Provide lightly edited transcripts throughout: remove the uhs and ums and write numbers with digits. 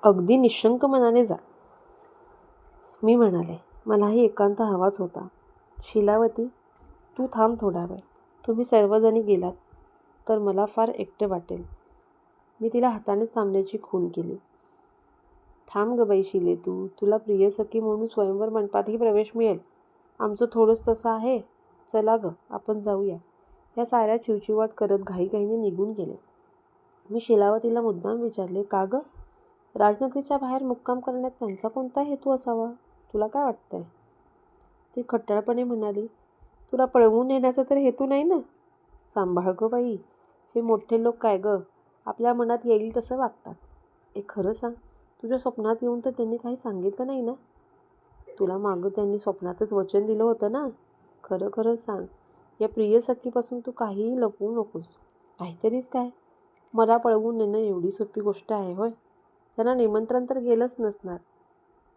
अगदी निशंक मनाने जा. मी म्हणाले, मलाही एकांत हवाच होता. शीलावती, तू थांब थोडा वेळ. तुम्ही सर्वजणी गेलात तर मला फार एकटे वाटेल. मी तिला हातानेच थांबण्याची खूण केली. थांब ग बाई शिले तू. तुला प्रिय सखी म्हणून स्वयंवर मंडपातही प्रवेश मिळेल. आमचं थोडंच तसं आहे. चला ग, आपण जाऊया. या साऱ्या चिवचिवाट करत घाईघाईने निघून गेले. मी शीलावतीला मुद्दाम विचारले, का ग? राजनगरीच्या बाहेर मुक्काम करण्यात त्यांचा कोणता हेतू असावा? तुला काय वाटतंय? ती खट्टाळपणे म्हणाली, तुला पळवून नेण्याचा तर हेतू नाही ना? सांभाळ गं बाई. हे मोठे लोक काय ग, आपल्या मनात येईल तसं वागतात. खरं सांग, तुझ्या स्वप्नात येऊन तर त्यांनी काही सांगितलं नाही ना? तुला मागं त्यांनी स्वप्नातच वचन दिलं होतं ना? खरं खरं सांग. या प्रिय सखीपासून तू काहीही लपवू नकोस. काहीतरीच काय? मला पळवून नेणं एवढी सोपी गोष्ट आहे होय? त्यांना निमंत्रण तर गेलंच नसणार.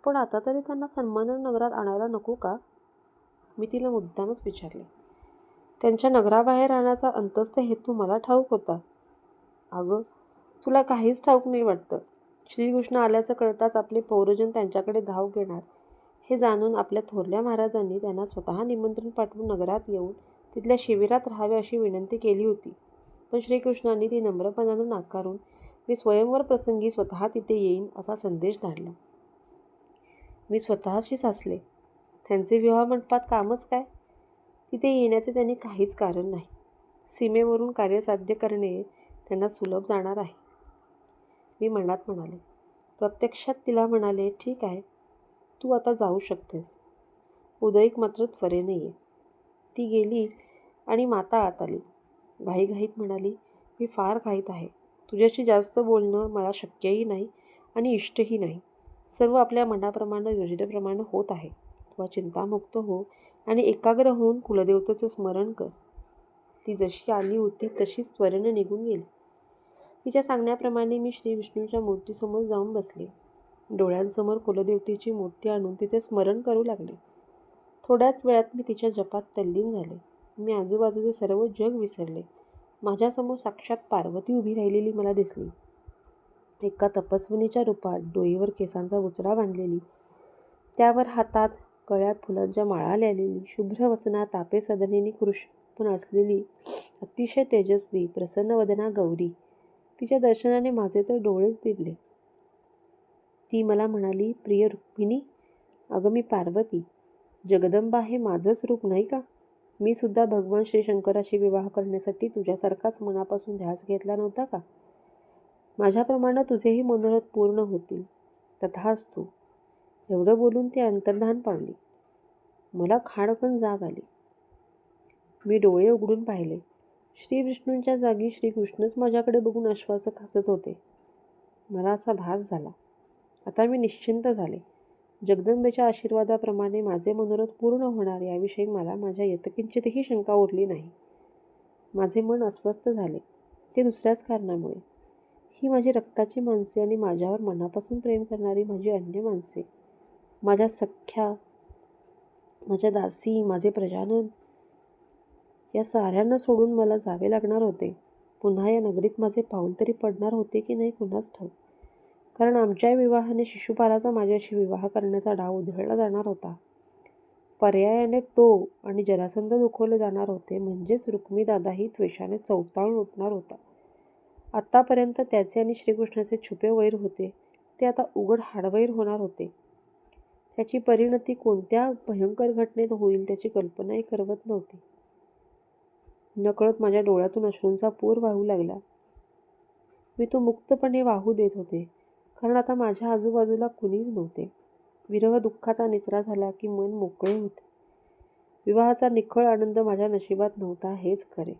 पण आता तरी त्यांना सन्मानाने नगरात आणायला नको का? मी तिला मुद्दामच विचारले. त्यांच्या नगराबाहेर आणण्याचा अंतस्थ हेतू मला ठाऊक होता. अगं, तुला काहीच ठाऊक नाही वाटतं. श्रीकृष्ण आल्याचं कळताच आपले पौरजन त्यांच्याकडे धाव घेणार. हे जाणून आपल्या थोरल्या महाराजांनी त्यांना स्वतः निमंत्रण पाठवून नगरात येऊन तिथल्या शिबिरात राहावे अशी विनंती केली होती. पण श्रीकृष्णांनी ती नम्रपणानं नाकारून मी स्वयंवर प्रसंगी स्वतः तिथे येईन असा संदेश धाडला. मी स्वतःशीच हसले. त्यांचे विवाह मंडपात कामच काय? तिथे येण्याचे त्यांनी काहीच कारण नाही. सीमेवरून कार्य साध्य करणे त्यांना सुलभ जाणार आहे. मी मनात म्हणाले. प्रत्यक्षात तिला म्हणाले, ठीक आहे, तू आता जाऊ शकतेस. उदयिक मात्र त्वरेने ये. ती गेली आणि माता आत आली. घाईघाईत म्हणाली, मी फार घाईत आहे. तुझ्याशी जास्त बोलणं मला शक्यही नाही आणि इष्टही नाही. सर्व आपल्या मनाप्रमाणे योजनेप्रमाणे होत आहे. तू चिंतामुक्त हो आणि एकाग्र होऊन कुलदेवतेचं स्मरण कर. ती जशी आली होती तशीच त्वरेने निघून गेली. तिच्या सांगण्याप्रमाणे मी श्री विष्णूच्या मूर्तीसमोर जाऊन बसले. डोळ्यांसमोर कुलदेवतेची मूर्ती आणून तिचे स्मरण करू लागले. थोड्याच वेळात मी तिच्या जपात तल्लीन झाले. मी आजूबाजूचे सर्व जग विसरले. माझ्यासमोर साक्षात पार्वती उभी राहिलेली मला दिसली. एका तपस्विनीच्या रूपात, डोईवर केसांचा उचडा बांधलेली, त्यावर हातात गळ्यात फुलांच्या माळा लावलेली, शुभ्र वसना तापे सदनेनी कृष्ण असलेली, अतिशय तेजस्वी प्रसन्न वदना गौरी. तिच्या दर्शनाने माझे तर डोळेच दिवले. ती मला म्हणाली, प्रिय रुक्मिणी, अगं मी पार्वती, जगदंबा हे माझंच रूप नाही का? मी सुद्धा भगवान श्री शंकराशी विवाह करण्यासाठी तुझ्यासारखाच मनापासून ध्यास घेतला नव्हता का? माझ्याप्रमाणे तुझेही मनोरथ पूर्ण होतील. तथास्तु. एवढं बोलून ती अंतर्धान पावली. मला खाडकन जाग आली. मी डोळे उघडून पाहिले. श्री विष्णूंच्या जागी श्रीकृष्णच माझ्याकडे बघून आश्वासक हसत होते. मला असा भास झाला. आता मी निश्चिंत झाले. जगदंबेच्या आशीर्वादाप्रमाणे माझे मनोरथ पूर्ण होणार याविषयी मला माझ्या यत्किंचितही शंका उरली नाही. माझे मन अस्वस्थ झाले. ते दुसऱ्याच कारणामुळे. ही माझी रक्ताची माणसे आणि माझ्यावर मनापासून प्रेम करणारी माझी अन्य माणसे, माझ्या सख्या, माझ्या दासी, माझे प्रजानन, या साऱ्यांना सोडून मला जावे लागणार होते. पुन्हा या नगरीत माझे पाऊल तरी पडणार होते की नाही कुणास ठाऊक. कारण आमच्या विवाहाने शिशुपालाचा माझ्याशी विवाह करण्याचा डाव उधळला जाणार होता. पर्यायाने तो आणि जरासंध दुखवले जाणार होते. म्हणजेच रुक्मिदादाही त्वेषाने चवताळून उठणार होता. आत्तापर्यंत त्याचे आणि श्रीकृष्णाचे छुपे वैर होते, ते आता उघड हाडवैर होणार होते. त्याची परिणती कोणत्या भयंकर घटनेत होईल त्याची कल्पनाही करवत नव्हती. नकळत माझ्या डोळ्यातून अश्रूंचा पूर वाहू लागला. मी तो मुक्तपणे वाहू देत होते, कारण आता माझ्या आजूबाजूला कुणीच नव्हते. विरह दुःखाचा निचरा झाला की मन मोकळे होते. विवाहाचा निखळ आनंद माझ्या नशिबात नव्हता हेच खरे.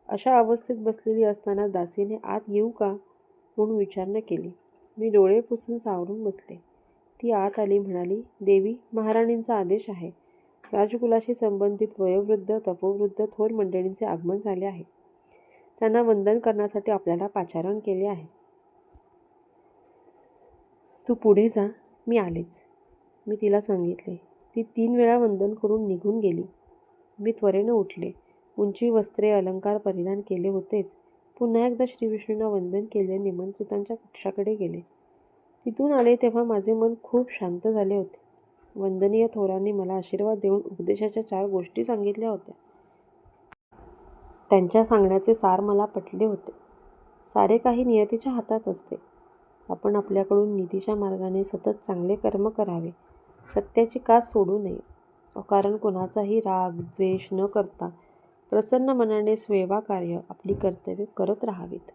अशा अवस्थेत बसलेली असताना दासीने आत येऊ का म्हणून विचारणा केली. मी डोळे पुसून सावरून बसले. ती आत आली. म्हणाली, देवी, महाराणींचा आदेश आहे. राजकुलाशी संबंधित वयोवृद्ध, तपोवृद्ध थोर मंडळींचे आगमन झाले आहे. त्यांना वंदन करण्यासाठी आपल्याला पाचारण केले आहे. तू पुढे जा, मी आलेच. मी तिला सांगितले. ती 3 वेळा वंदन करून निघून गेली. मी त्वरेनं उठले. उंची वस्त्रे, अलंकार परिधान केले होतेच. पुन्हा एकदा श्रीविष्णूंना वंदन केले. निमंत्रितांच्या कक्षाकडे गेले. तिथून आले तेव्हा माझे मन खूप शांत झाले होते. वंदनीय थोरांनी मला आशीर्वाद देऊन उपदेशाच्या 4 गोष्टी सांगितल्या होत्या. त्यांच्या सांगण्याचे सार मला पटले होते. सारे काही नियतीच्या हातात असते. आपण आपल्याकडून नीतीच्या मार्गाने सतत चांगले कर्म करावे. सत्याची कास सोडू नये. अकारण कोणाचाही राग द्वेष न करता प्रसन्न मनाने सेवाकार्य आपली कर्तव्ये करत राहावीत.